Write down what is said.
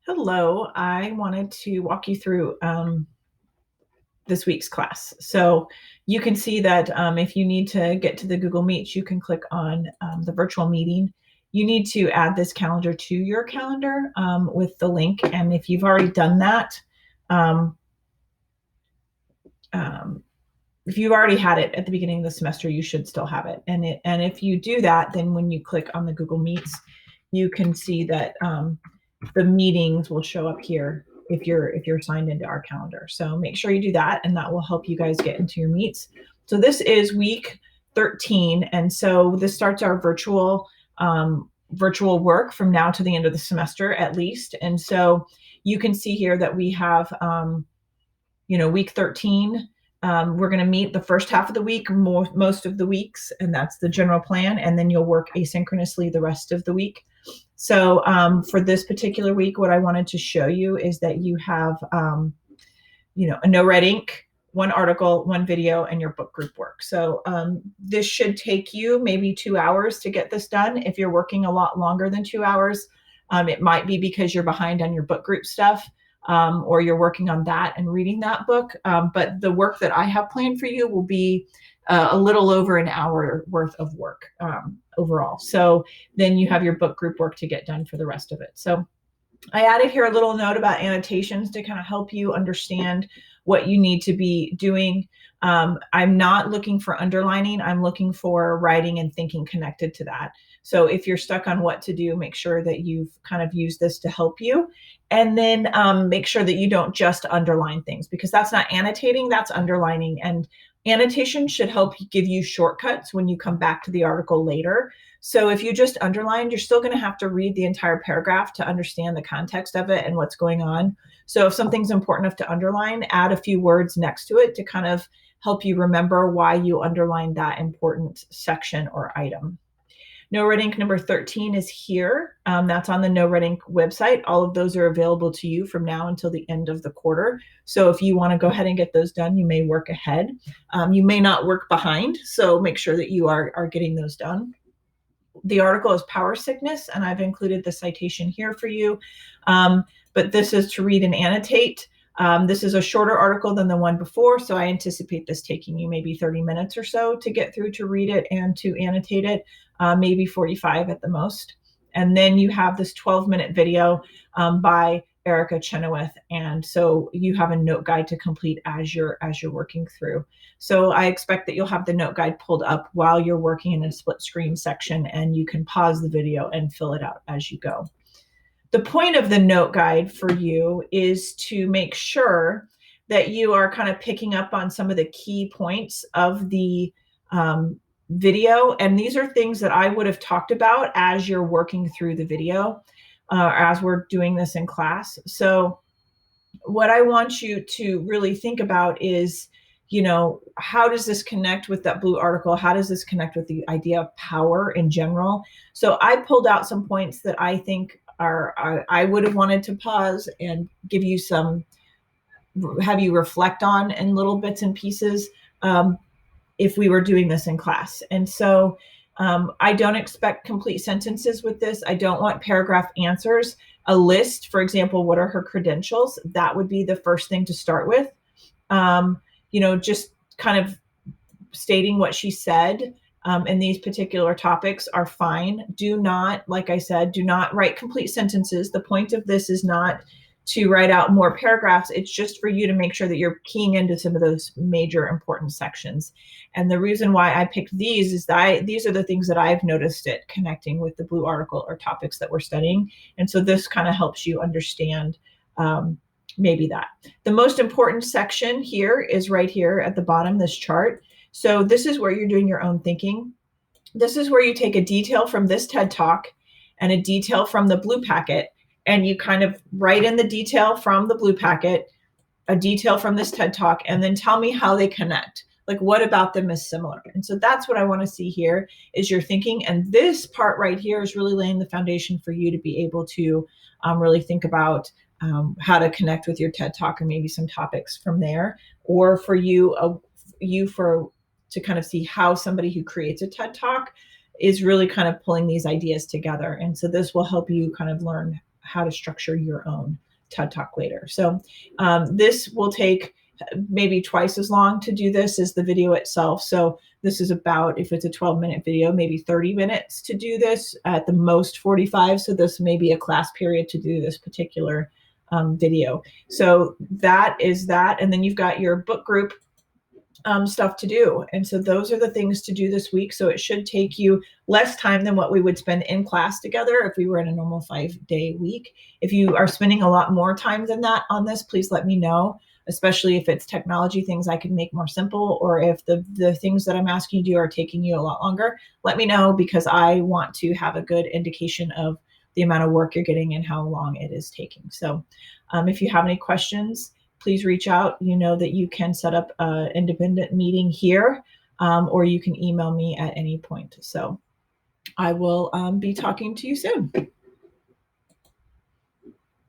Hello, I wanted to walk you through this week's class. So you can see that if you need to get to the Google Meets, you can click on the virtual meeting. You need to add this calendar to your calendar with the link. And if you've already done that, um, um, if you've already had it at the beginning of the semester, you should still have it. And if you do that, then when you click on the Google Meets, you can see that the meetings will show up here if you're signed into our calendar. So make sure you do that, and that will help you guys get into your meets. So this is week 13, and so this starts our virtual work from now to the end of the semester at least. And so you can see here that we have week 13. We're going to meet the first half of the week, most of the weeks, and that's the general plan. And then you'll work asynchronously the rest of the week. So for this particular week, what I wanted to show you is that you have, a no red ink, one article, one video, and your book group work. So this should take you maybe 2 hours to get this done. If you're working a lot longer than 2 hours, it might be because you're behind on your book group stuff. Or you're working on that and reading that book. But the work that I have planned for you will be a little over an hour worth of work overall. So then you have your book group work to get done for the rest of it. So I added here a little note about annotations to kind of help you understand what you need to be doing. I'm not looking for underlining. I'm looking for writing and thinking connected to that. So if you're stuck on what to do, make sure that you've kind of used this to help you. And then make sure that you don't just underline things, because that's not annotating, that's underlining. And annotation should help give you shortcuts when you come back to the article later. So if you just underlined, you're still going to have to read the entire paragraph to understand the context of it and what's going on. So if something's important enough to underline, add a few words next to it to kind of help you remember why you underlined that important section or item. No Red Ink number 13 is here. That's on the No Red Ink website. All of those are available to you from now until the end of the quarter. So if you want to go ahead and get those done, you may work ahead. You may not work behind, so make sure that you are getting those done. The article is Power Sickness, and I've included the citation here for you. But this is to read and annotate. This is a shorter article than the one before, so I anticipate this taking you maybe 30 minutes or so to get through to read it and to annotate it, maybe 45 at the most. And then you have this 12-minute video by Erica Chenoweth, and so you have a note guide to complete as you're working through. So I expect that you'll have the note guide pulled up while you're working in a split screen section, and you can pause the video and fill it out as you go. The point of the note guide for you is to make sure that you are kind of picking up on some of the key points of the video. And these are things that I would have talked about as you're working through the video, as we're doing this in class. So what I want you to really think about is, how does this connect with that blue article? How does this connect with the idea of power in general? So I pulled out some points that I think I would have wanted to pause and give you have you reflect on in little bits and pieces if we were doing this in class. And so I don't expect complete sentences with this. I don't want paragraph answers. A list, for example, what are her credentials? That would be the first thing to start with. Just kind of stating what she said in these particular topics are fine. Do not, like I said, do not write complete sentences. The point of this is not to write out more paragraphs. It's just for you to make sure that you're keying into some of those major important sections. And the reason why I picked these is that these are the things that I've noticed it connecting with the blue article or topics that we're studying. And so this kind of helps you understand maybe that. The most important section here is right here at the bottom, this chart. So this is where you're doing your own thinking. This is where you take a detail from this TED Talk and a detail from the blue packet, and you kind of write in the detail from the blue packet, a detail from this TED Talk, and then tell me how they connect. Like, what about them is similar? And so that's what I want to see here is your thinking. And this part right here is really laying the foundation for you to be able to really think about how to connect with your TED Talk, or maybe some topics from there, or for to kind of see how somebody who creates a TED Talk is really kind of pulling these ideas together. And so this will help you kind of learn how to structure your own TED Talk later. So this will take maybe twice as long to do this as the video itself. So this is about, if it's a 12-minute video, maybe 30 minutes to do this, at the most 45. So this may be a class period to do this particular video. So that is that. And then you've got your book group stuff to do. And so those are the things to do this week. So it should take you less time than what we would spend in class together if we were in a normal 5-day week. If you are spending a lot more time than that on this, please let me know, especially if it's technology things I can make more simple, or if the things that I'm asking you to do are taking you a lot longer. Let me know, because I want to have a good indication of the amount of work you're getting and how long it is taking. So if you have any questions, please reach out. You know that you can set up an independent meeting here, or you can email me at any point. So I will be talking to you soon.